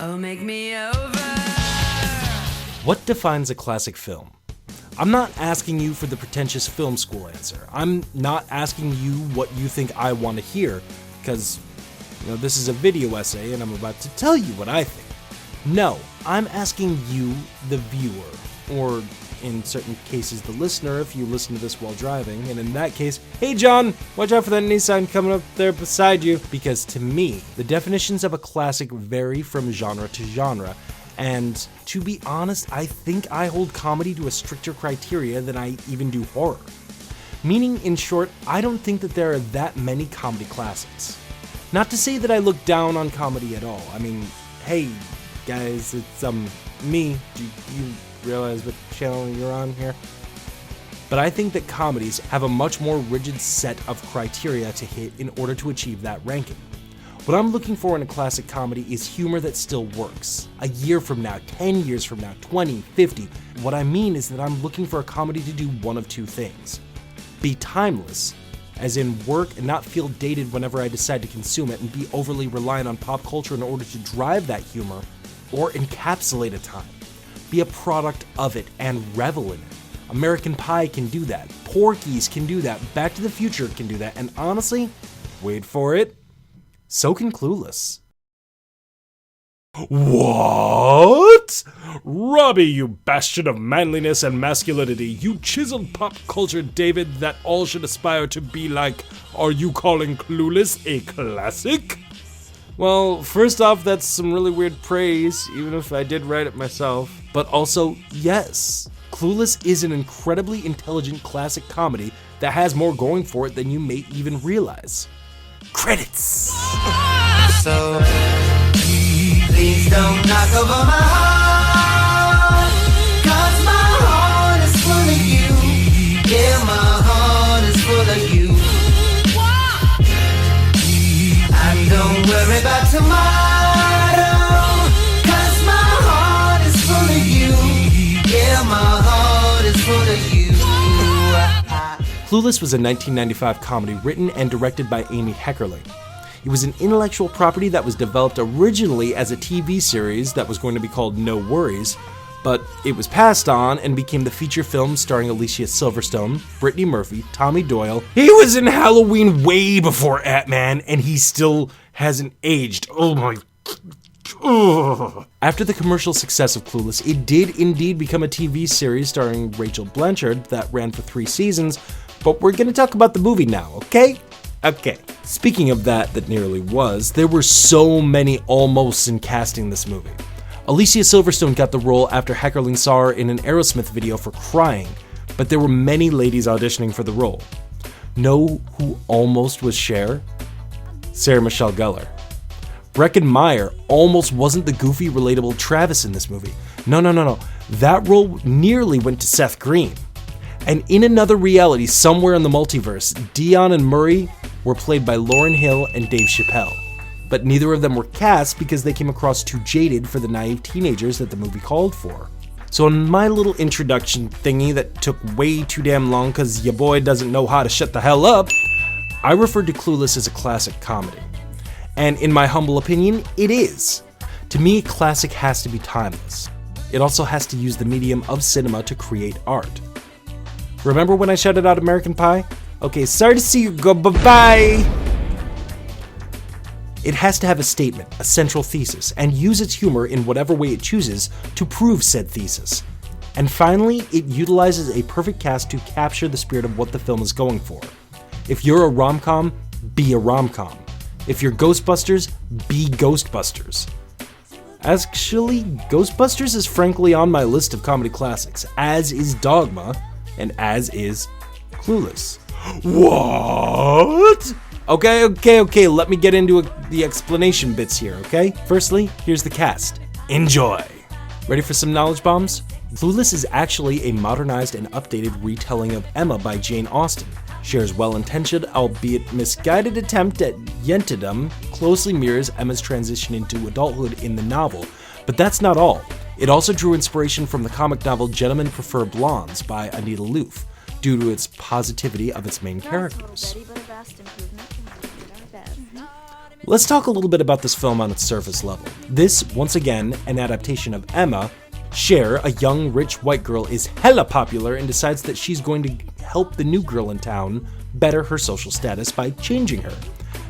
Oh, make me over. What defines a classic film? I'm not asking you for the pretentious film school answer. I'm not asking you what you think I want to hear, because, this is a video essay and I'm about to tell you what I think. No, I'm asking you, the viewer, or in certain cases the listener if you listen to this while driving, and in that case, hey John, watch out for that Nissan coming up there beside you, because to me, the definitions of a classic vary from genre to genre, and to be honest, I think I hold comedy to a stricter criteria than I even do horror. Meaning, in short, I don't think that there are that many comedy classics. Not to say that I look down on comedy at all. I mean, hey guys, it's me. Do you realize what channel you're on here? But I think that comedies have a much more rigid set of criteria to hit in order to achieve that ranking. What I'm looking for in a classic comedy is humor that still works. A year from now, 10 years from now, 20, 50. What I mean is that I'm looking for a comedy to do one of two things. Be timeless, as in work and not feel dated whenever I decide to consume it and be overly reliant on pop culture in order to drive that humor, or encapsulate a time. Be a product of it and revel in it. American Pie can do that. Porky's can do that. Back to the Future can do that. And honestly, wait for it, so can Clueless. What? Robbie, you bastion of manliness and masculinity, you chiseled pop culture David that all should aspire to be like, are you calling Clueless a classic? Well, first off, that's some really weird praise, even if I did write it myself. But also, yes, Clueless is an incredibly intelligent classic comedy that has more going for it than you may even realize. Credits! So, please don't knock over my heart, 'cause my heart is full of you. Yeah, my heart is full of you. And don't worry about tomorrow, 'cause my heart is full of you. Yeah, my heart is full of you. Clueless was a 1995 comedy written and directed by Amy Heckerling. It was an intellectual property that was developed originally as a TV series that was going to be called No Worries, but it was passed on and became the feature film starring Alicia Silverstone, Brittany Murphy, Tommy Doyle. He was in Halloween way before Ant-Man, and he still hasn't aged. Oh my... Ugh. After the commercial success of Clueless, it did indeed become a TV series starring Rachel Blanchard that ran for 3 seasons, but we're gonna talk about the movie now, okay? Okay. Speaking of that nearly was, there were so many almosts in casting this movie. Alicia Silverstone got the role after Heckerling saw her in an Aerosmith video for Crying, but there were many ladies auditioning for the role. Know who almost was Cher? Sarah Michelle Gellar. Breckin Meyer almost wasn't the goofy, relatable Travis in this movie. No. That role nearly went to Seth Green. And in another reality somewhere in the multiverse, Dion and Murray were played by Lauryn Hill and Dave Chappelle. But neither of them were cast because they came across too jaded for the naive teenagers that the movie called for. So in my little introduction thingy that took way too damn long cause ya boy doesn't know how to shut the hell up, I referred to Clueless as a classic comedy. And in my humble opinion, it is. To me, a classic has to be timeless. It also has to use the medium of cinema to create art. Remember when I shouted out American Pie? Okay, sorry to see you go, bye-bye! It has to have a statement, a central thesis, and use its humor in whatever way it chooses to prove said thesis. And finally, it utilizes a perfect cast to capture the spirit of what the film is going for. If you're a rom-com, be a rom-com. If you're Ghostbusters, be Ghostbusters. Actually, Ghostbusters is frankly on my list of comedy classics, as is Dogma, and as is Clueless. What? Okay, let me get into the explanation bits here, okay? Firstly, here's the cast. Enjoy! Ready for some knowledge bombs? Clueless is actually a modernized and updated retelling of Emma by Jane Austen. Cher's well-intentioned, albeit misguided attempt at yentadom closely mirrors Emma's transition into adulthood in the novel, but that's not all. It also drew inspiration from the comic novel Gentlemen Prefer Blondes by Anita Louf, due to its positivity of its main characters. Let's talk a little bit about this film on its surface level. This, once again, an adaptation of Emma. Cher, a young, rich white girl, is hella popular and decides that she's going to help the new girl in town better her social status by changing her.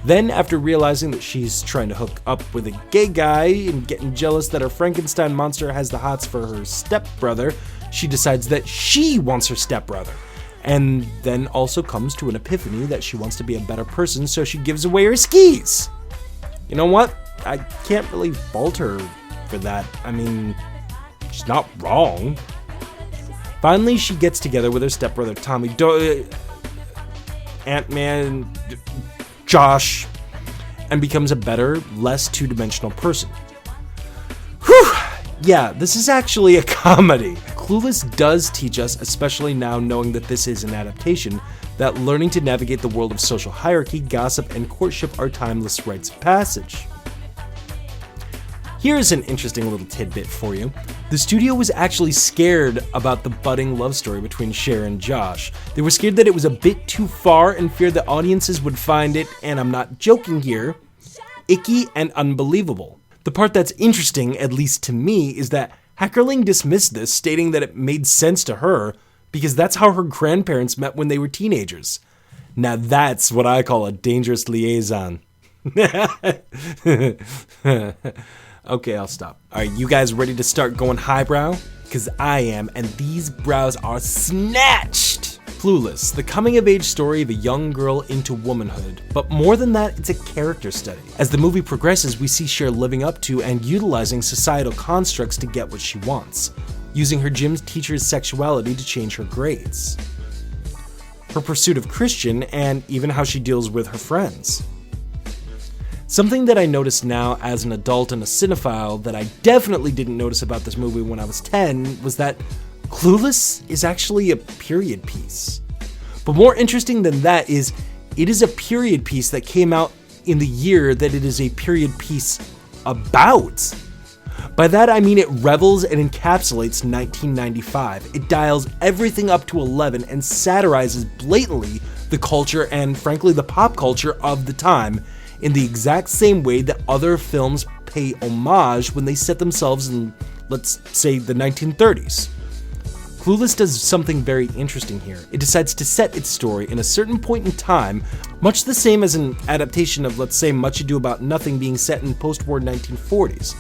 Then, after realizing that she's trying to hook up with a gay guy and getting jealous that her Frankenstein monster has the hots for her stepbrother, she decides that she wants her stepbrother. And then also comes to an epiphany that she wants to be a better person, so she gives away her skis. You know what? I can't really fault her for that. I mean, she's not wrong. Finally, she gets together with her stepbrother Tommy, Ant-Man, Josh, and becomes a better, less two-dimensional person. Whew! Yeah, this is actually a comedy. Clueless does teach us, especially now knowing that this is an adaptation, that learning to navigate the world of social hierarchy, gossip, and courtship are timeless rites of passage. Here's an interesting little tidbit for you. The studio was actually scared about the budding love story between Cher and Josh. They were scared that it was a bit too far and feared that audiences would find it, and I'm not joking here, icky and unbelievable. The part that's interesting, at least to me, is that Heckerling dismissed this, stating that it made sense to her because that's how her grandparents met when they were teenagers. Now that's what I call a dangerous liaison. Okay, I'll stop. Alright, you guys ready to start going highbrow? Because I am, and these brows are snatched! Clueless, the coming-of-age story of a young girl into womanhood. But more than that, it's a character study. As the movie progresses, we see Cher living up to and utilizing societal constructs to get what she wants, using her gym teacher's sexuality to change her grades, her pursuit of Christian, and even how she deals with her friends. Something that I notice now as an adult and a cinephile that I definitely didn't notice about this movie when I was 10 was that Clueless is actually a period piece. But more interesting than that is, it is a period piece that came out in the year that it is a period piece about. By that I mean it revels and encapsulates 1995. It dials everything up to 11 and satirizes blatantly the culture and frankly the pop culture of the time in the exact same way that other films pay homage when they set themselves in, let's say, the 1930s. Clueless does something very interesting here. It decides to set its story in a certain point in time, much the same as an adaptation of, let's say, Much Ado About Nothing being set in post-war 1940s.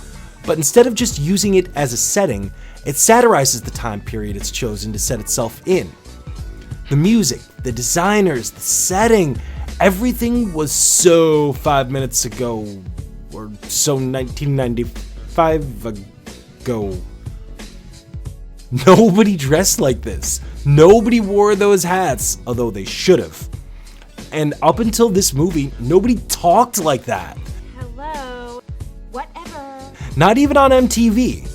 But instead of just using it as a setting, it satirizes the time period it's chosen to set itself in. The music, the designers, the setting, everything was so 5 minutes ago, or so 1995 ago. Nobody dressed like this. Nobody wore those hats, although they should have. And up until this movie, nobody talked like that. Hello. Whatever. Not even on MTV.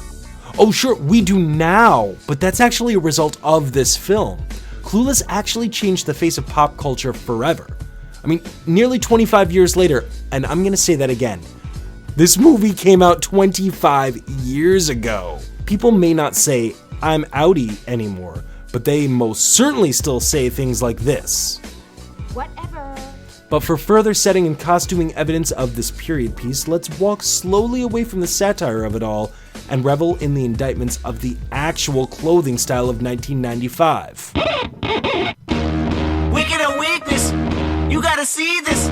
Oh sure, we do now, but that's actually a result of this film. Clueless actually changed the face of pop culture forever. I mean, nearly 25 years later, and I'm gonna say that again, this movie came out 25 years ago. People may not say, I'm outie anymore, but they most certainly still say things like this. Whatever. But for further setting and costuming evidence of this period piece, let's walk slowly away from the satire of it all and revel in the indictments of the actual clothing style of 1995. Wicked and weakness, you gotta see this.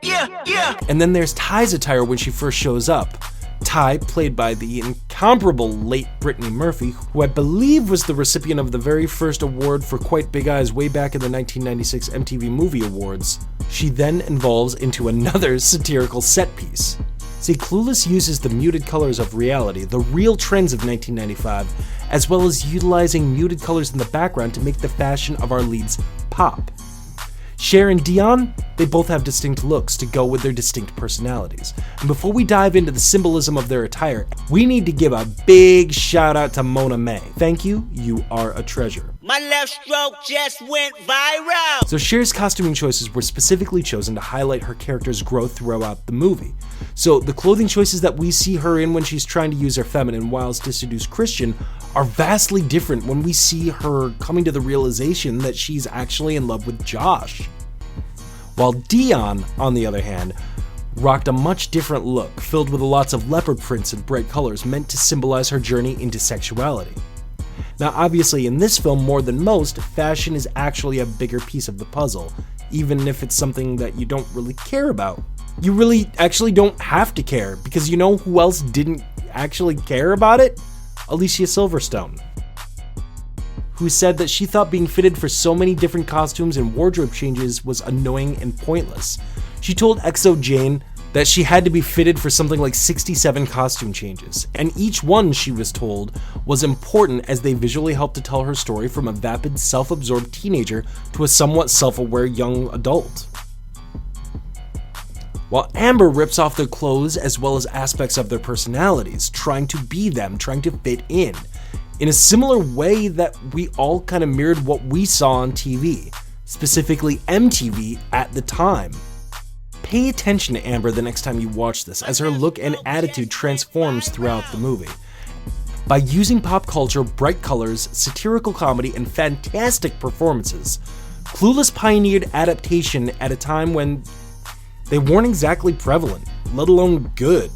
Yeah. And then there's Ty's attire when she first shows up. Ty, played by the incomparable late Brittany Murphy, who I believe was the recipient of the very first award for Quite Big Eyes way back in the 1996 MTV Movie Awards. She then evolves into another satirical set piece. See, Clueless uses the muted colors of reality, the real trends of 1995, as well as utilizing muted colors in the background to make the fashion of our leads pop. Cher and Dion, they both have distinct looks to go with their distinct personalities. And before we dive into the symbolism of their attire, we need to give a big shout out to Mona May. Thank you, you are a treasure. My left stroke just went viral. So Cher's costuming choices were specifically chosen to highlight her character's growth throughout the movie. So the clothing choices that we see her in when she's trying to use her feminine whilst to seduce Christian are vastly different when we see her coming to the realization that she's actually in love with Josh. while Dion, on the other hand, rocked a much different look, filled with lots of leopard prints and bright colors meant to symbolize her journey into sexuality. Now obviously in this film, more than most, fashion is actually a bigger piece of the puzzle, even if it's something that you don't really care about. You really actually don't have to care, because you know who else didn't actually care about it? Alicia Silverstone, who said that she thought being fitted for so many different costumes and wardrobe changes was annoying and pointless. She told XO Jane that she had to be fitted for something like 67 costume changes, and each one, she was told, was important as they visually helped to tell her story from a vapid, self-absorbed teenager to a somewhat self-aware young adult. While Amber rips off their clothes as well as aspects of their personalities, trying to be them, trying to fit in a similar way that we all kind of mirrored what we saw on TV, specifically MTV at the time. Pay attention to Amber the next time you watch this, as her look and attitude transforms throughout the movie. By using pop culture, bright colors, satirical comedy, and fantastic performances, Clueless pioneered adaptation at a time when they weren't exactly prevalent, let alone good.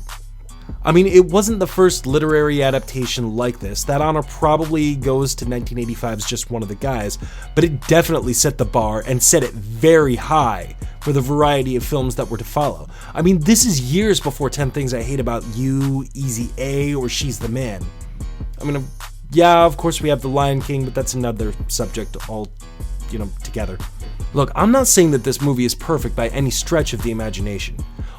I mean, it wasn't the first literary adaptation like this. That honor probably goes to 1985's Just One of the Guys, but it definitely set the bar and set it very high for the variety of films that were to follow. I mean, this is years before 10 Things I Hate About You, Easy A, or She's the Man. I mean, yeah, of course we have The Lion King, but that's another subject all, together. Look, I'm not saying that this movie is perfect by any stretch of the imagination,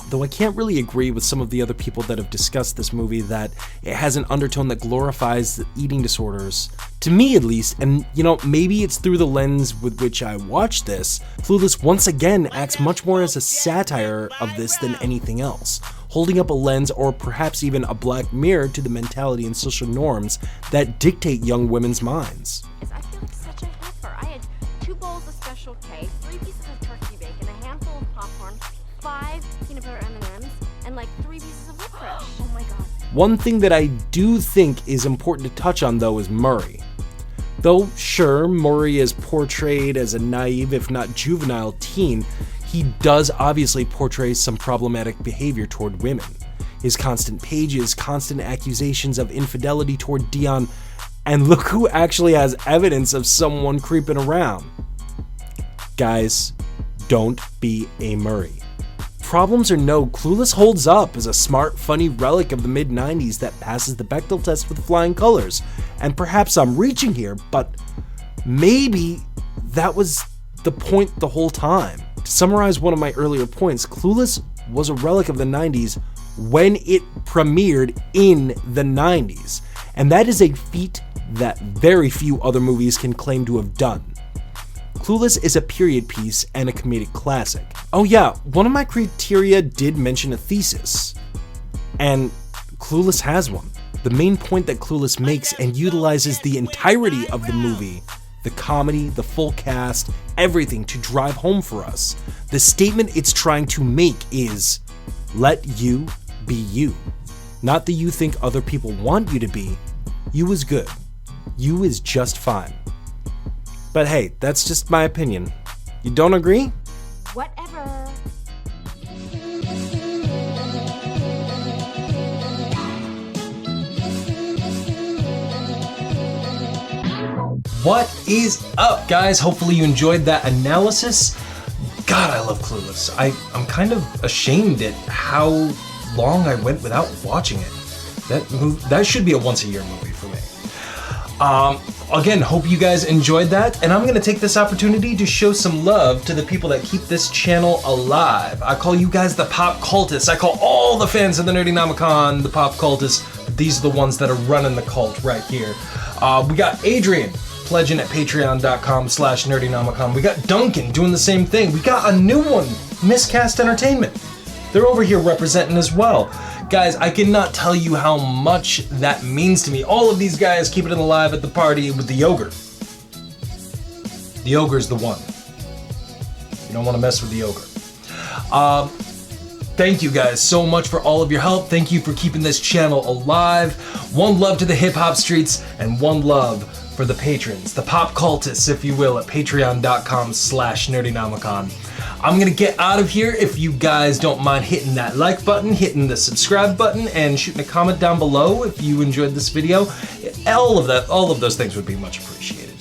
though I can't really agree with some of the other people that have discussed this movie that it has an undertone that glorifies eating disorders. To me at least, and maybe it's through the lens with which I watch this, Clueless once again acts much more as a satire of this than anything else, holding up a lens or perhaps even a black mirror to the mentality and social norms that dictate young women's minds. I feel like such a heifer. I had 2 bowls of Special K, 3 pieces of turkey bacon, a handful of popcorn, 5 peanut butter M&Ms, and like 3 pieces of licorice. Oh my god. One thing that I do think is important to touch on though is Murray. Though sure, Murray is portrayed as a naive, if not juvenile teen, he does obviously portray some problematic behavior toward women. His constant pages, constant accusations of infidelity toward Dion, and look who actually has evidence of someone creeping around. Guys, don't be a Murray. Problems or no, Clueless holds up as a smart, funny relic of the mid-90s that passes the Bechdel test with flying colors. And perhaps I'm reaching here, but maybe that was the point the whole time. To summarize one of my earlier points, Clueless was a relic of the 90s when it premiered in the 90s. And that is a feat that very few other movies can claim to have done. Clueless is a period piece and a comedic classic. Oh yeah, one of my criteria did mention a thesis, and Clueless has one. The main point that Clueless makes and utilizes the entirety of the movie, the comedy, the full cast, everything to drive home for us. The statement it's trying to make is, let you be you. Not that you think other people want you to be. You is good. You is just fine. But hey, that's just my opinion. You don't agree? Whatever. What is up, guys? Hopefully you enjoyed that analysis. God, I love Clueless. I'm kind of ashamed at how long I went without watching it. That should be a once-a-year movie for me. Again, hope you guys enjoyed that, and I'm going to take this opportunity to show some love to the people that keep this channel alive. I call you guys the Pop Cultists. I call all the fans of the Nerdynomicon the Pop Cultists. These are the ones that are running the cult right here. We got Adrian pledging at patreon.com/Nerdynomicon. We got Duncan doing the same thing. We got a new one, Miscast Entertainment. They're over here representing as well. Guys, I cannot tell you how much that means to me. All of these guys keeping it alive at the party with the ogre. The ogre's the one. You don't want to mess with the ogre. Thank you guys so much for all of your help. Thank you for keeping this channel alive. One love to the hip-hop streets and one love for the patrons, the pop cultists, if you will, at patreon.com/Nerdynomicon. I'm gonna get out of here. If you guys don't mind hitting that like button, hitting the subscribe button, and shooting a comment down below if you enjoyed this video. All of those things would be much appreciated.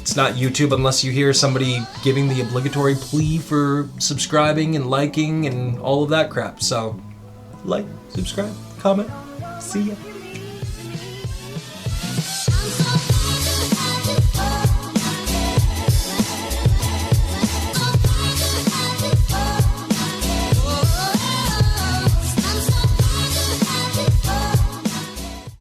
It's not YouTube unless you hear somebody giving the obligatory plea for subscribing and liking and all of that crap. So, like, subscribe, comment, see ya.